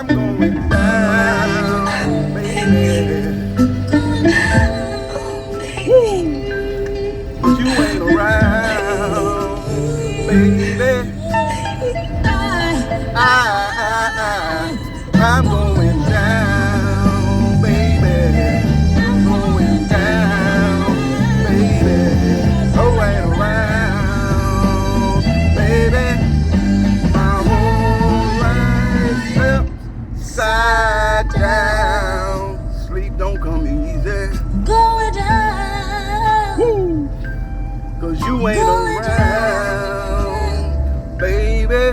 I'm going down, baby. Woo. But you ain't around, baby. I'm going down, baby. I'm going down, baby. Oh, ain't around, baby. My whole life upside down. Sleep don't come easy. Going down. Woo. Cause you ain't around, baby.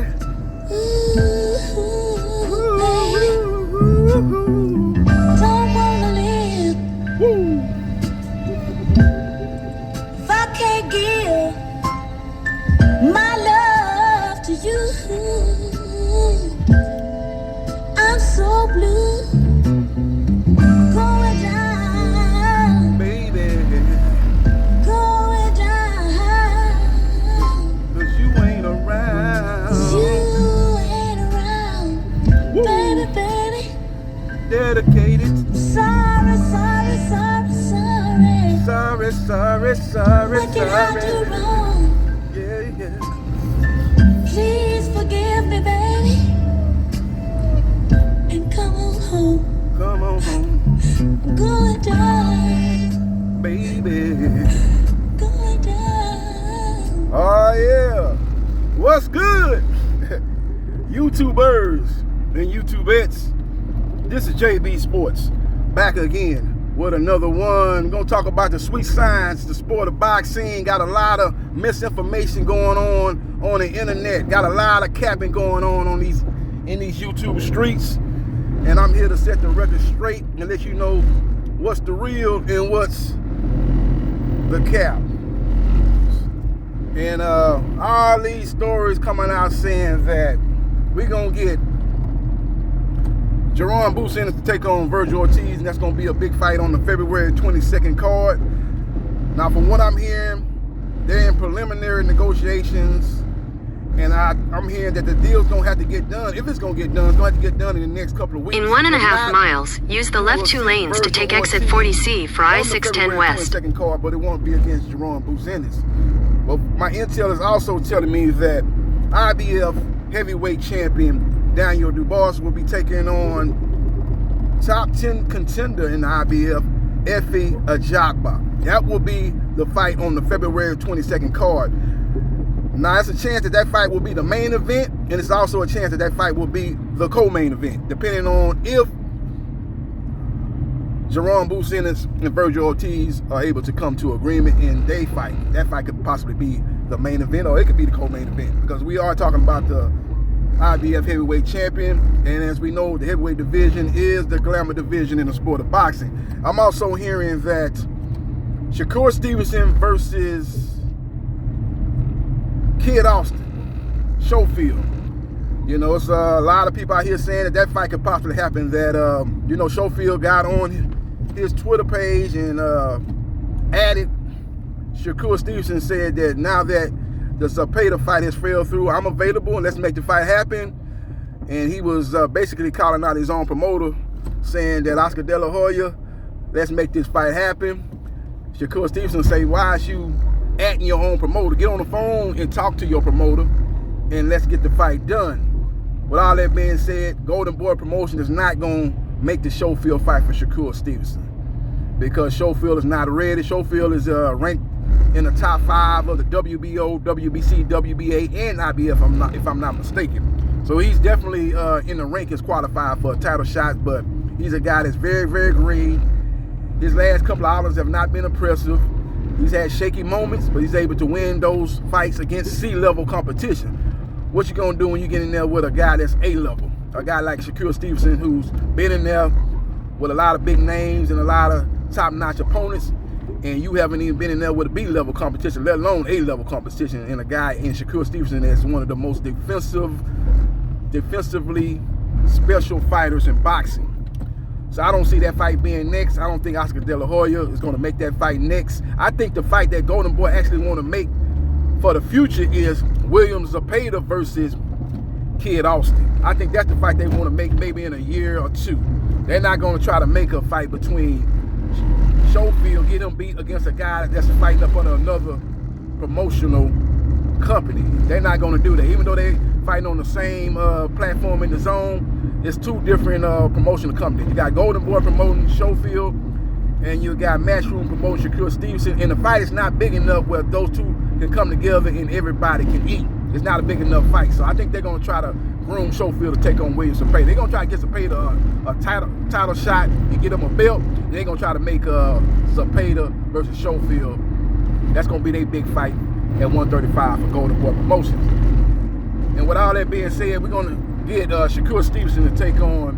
Don't wanna live if I can't give my love to you. I'm so blue, going down, baby. going down. Cause you ain't around. You ain't around, Woo. baby, baby. Dedicated. Sorry, sorry, sorry, sorry. Sorry, sorry, sorry, What did I do sorry. wrong? Yeah, yeah. Please forgive me, baby. And come on home. Come on home, Going down, baby. going down. Oh, yeah. What's good? YouTubers and YouTubettes. This is JB Sports, back again with another one. Gonna talk about the sweet science, the sport of boxing. Got a lot of misinformation going on the internet. Got a lot of capping going on in these YouTube streets. And I'm here to set the record straight and let you know what's the real and what's the cap. And all these stories coming out saying that we're gonna get Jaron Boots-Ennis to take on Virgil Ortiz, and that's going to be a big fight on the February 22nd card. Now, from what I'm hearing, they're in preliminary negotiations, and I'm hearing that the deal's going to have to get done. If it's going to get done, it's going to have to get done in the next couple of weeks. In 1.5 miles, use the left 2 lanes to take exit 40C for I-610 West. Second card, but it won't be against Jaron Boots-Ennis. Well, my intel is also telling me that IBF heavyweight champion Daniel Dubois will be taking on top 10 contender in the IBF, Dubois-Ajagba. That will be the fight on the February 22nd card. Now, it's a chance that fight will be the main event, and it's also a chance that fight will be the co-main event, depending on if Jaron Boots-Ennis and Virgil Ortiz are able to come to agreement in their fight. That fight could possibly be the main event, or it could be the co-main event, because we are talking about the IBF heavyweight champion, and as we know, the heavyweight division is the glamour division in the sport of boxing. I'm also hearing that Shakur Stevenson versus Kid Austin, Schofield. You know, it's a lot of people out here saying that fight could possibly happen. That Schofield got on his Twitter page and added Shakur Stevenson, said that now that the Zapata fight has fell through, I'm available and let's make the fight happen. And he was basically calling out his own promoter, saying that Oscar De La Hoya, let's make this fight happen. Shakur Stevenson say, why is you atting your own promoter? Get on the phone and talk to your promoter and let's get the fight done. With all that being said, Golden Boy Promotion is not going to make the Schofield fight for Shakur Stevenson, because Schofield is not ready. Schofield is ranked in the top 5 of the WBO, WBC, WBA, and IBF, if I'm not mistaken. So he's definitely in the rankings qualified for a title shot, but he's a guy that's very, very green. His last couple of outings have not been impressive. He's had shaky moments, but he's able to win those fights against C-level competition. What you gonna do when you get in there with a guy that's A-level? A guy like Shakur Stevenson, who's been in there with a lot of big names and a lot of top-notch opponents, and you haven't even been in there with a B-level competition, let alone A-level competition, and a guy in Shakur Stevenson that's one of the most defensively special fighters in boxing. So I don't see that fight being next. I don't think Oscar De La Hoya is going to make that fight next. I think the fight that Golden Boy actually want to make for the future is Williams Zapata versus Kid Austin. I think that's the fight they want to make maybe in a year or two. They're not going to try to make a fight between Schofield, get him beat against a guy that's fighting up under another promotional company. They're not going to do that. Even though they fighting on the same platform in the zone, it's two different promotional companies. You got Golden Boy promoting Schofield, and you got Matchroom promoting Shakur Stevenson. And the fight is not big enough where those two can come together and everybody can eat. It's not a big enough fight. So I think they're going to try to groom Schofield to take on Williams Zepeda. They're going to try to get Zepeda a title shot and get him a belt. They're going to try to make Zepeda versus Schofield. That's going to be their big fight at 135 for Golden Boy Promotions. And with all that being said, we're going to get Shakur Stevenson to take on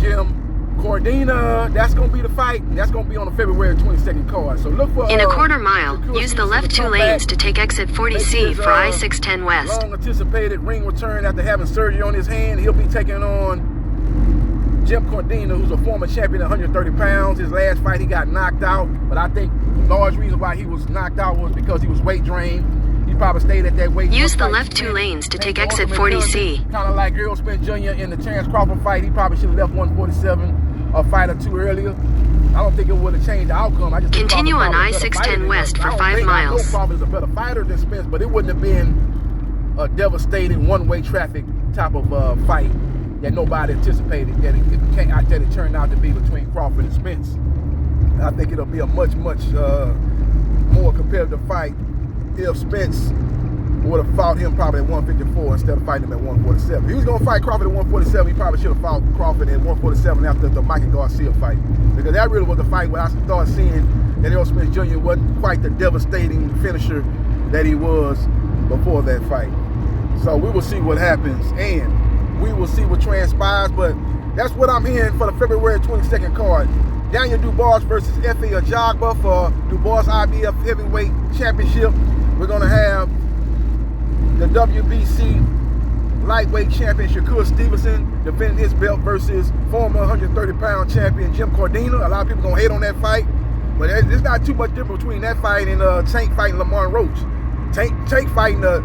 Jim Cordina. That's going to be the fight. That's going to be on the February 22nd card. So look for In a quarter mile, Shakur use the Stevenson left to 2 come lanes back, to take exit 40C for I-610 West. long anticipated ring return after having surgery on his hand. He'll be taking on Jim Cordina, who's a former champion at 130 pounds. His last fight, he got knocked out. But I think the large reason why he was knocked out was because he was weight drained. He probably stayed at that weight. Use the left 2 lanes to take exit 40C. Kind of like Errol Spence Jr. in the Terrence Crawford fight. He probably should have left 147 a fight or two earlier. I don't think it would have changed the outcome. I just think Continue on Crawford is a better I-610 fighter West than for him. 5 I know miles. Crawford is a better fighter than Spence, but it wouldn't have been a devastating one-way traffic type of fight that nobody anticipated that it turned out to be between Crawford and Spence. I think it'll be a much more competitive fight if Spence would have fought him probably at 154 instead of fighting him at 147. If he was going to fight Crawford at 147, he probably should have fought Crawford at 147 after the Mikey Garcia fight. Because that really was the fight where I started seeing that Errol Spence Jr. wasn't quite the devastating finisher that he was before that fight. So we will see what happens, and we will see what transpires, but that's what I'm hearing for the February 22nd card. Daniel Dubois versus Ajagba for Dubois-Ajagba Heavyweight Championship. We're going to have the WBC lightweight champion Shakur Stevenson defending his belt versus former 130-pound champion Jim Cordina. A lot of people gonna hate on that fight, but there's not too much difference between that fight and Tank fighting Lamar Roach. Tank fighting the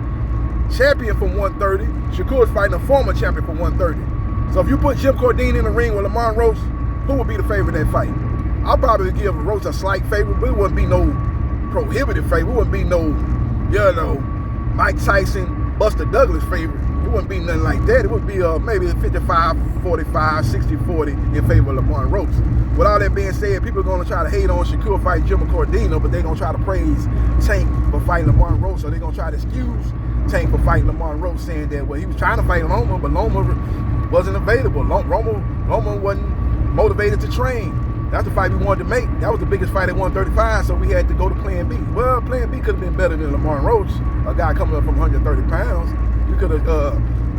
champion from 130. Shakur's fighting a former champion from 130. So if you put Jim Cordina in the ring with Lamar Roach, who would be the favorite in that fight? I'll probably give Roach a slight favorite, but it wouldn't be no prohibitive favorite. It wouldn't be no, Mike Tyson, Buster Douglas favorite. It wouldn't be nothing like that. It would be maybe 55-45, 60-40 in favor of Lamar Roach. With all that being said, people are going to try to hate on Shakur fighting Jim Cordina, but they're going to try to praise Tank for fighting Lamar Roach, so they're going to try to excuse Tank for fighting Lamar Roach, saying that, well, he was trying to fight Loma, but Loma wasn't available. Loma wasn't motivated to train. That's the fight we wanted to make. That was the biggest fight at 135, so we had to go to Plan B. Well, Plan B could have been better than Lamar Roach, a guy coming up from 130 pounds. You could have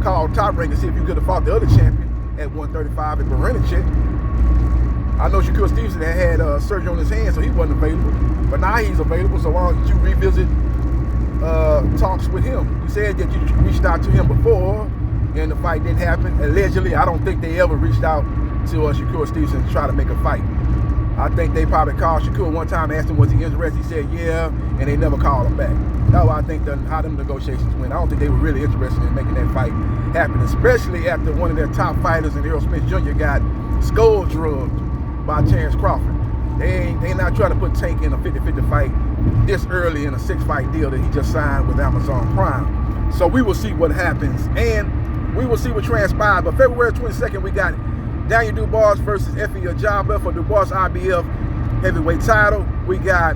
called Top Rank to see if you could have fought the other champion at 135 at Berenichek. I know Shakur Stevenson had surgery on his hand, so he wasn't available. But now he's available, so why don't you revisit talks with him? You said that you reached out to him before, and the fight didn't happen. Allegedly, I don't think they ever reached out to Shakur Stevenson to try to make a fight. I think they probably called Shakur one time and asked him was he interested. He said yeah, and they never called him back. That's why I think how them negotiations went. I don't think they were really interested in making that fight happen, especially after one of their top fighters in Errol Spence Jr. got skull drugged by Terrence Crawford. They not trying to put Tank in a 50-50 fight this early in a 6-fight deal that he just signed with Amazon Prime. So we will see what happens, and we will see what transpires. But February 22nd, we got Daniel Dubois versus Ajagba for Dubois-Ajagba heavyweight title. We got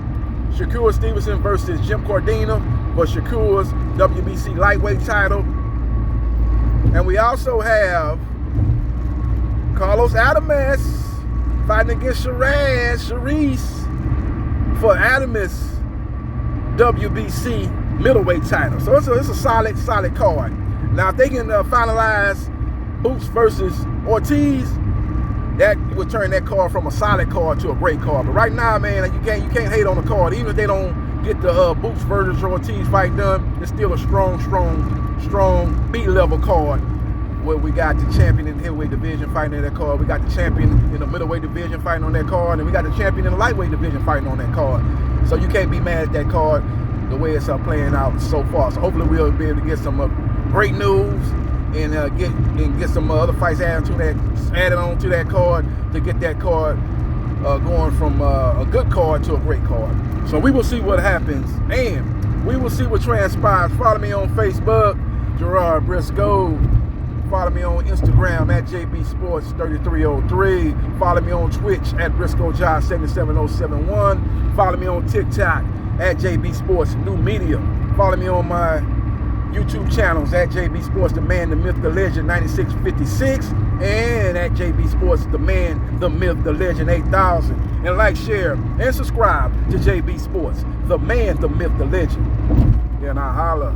Shakur Stevenson versus Jim Cordina for Shakur's WBC lightweight title. And we also have Carlos Adames fighting against Sharice for Adames WBC middleweight title. So it's a solid card. Now if they can finalize Boots versus Ortiz, that would turn that card from a solid card to a great card. But right now, man, you can't hate on the card. Even if they don't get the Boots versus Ortiz fight done, it's still a strong B-level card where we got the champion in the heavyweight division fighting in that card. We got the champion in the middleweight division fighting on that card, and we got the champion in the lightweight division fighting on that card. So you can't be mad at that card the way it's playing out so far. So hopefully we'll be able to get some great news and get some other fights added on to that card to get that card going from a good card to a great card. So we will see what happens, and we will see what transpires. Follow me on Facebook, Gerard Briscoe. Follow me on Instagram at JBSports3303. Follow me on Twitch at BriscoeJosh77071. Follow me on TikTok at JB Sports New Media. Follow me on my YouTube channels at JB Sports The Man, The Myth, The Legend 9656, and at JB Sports The Man, The Myth, The Legend 8000. And like, share, and subscribe to JB Sports The Man, The Myth, The Legend. And I holla.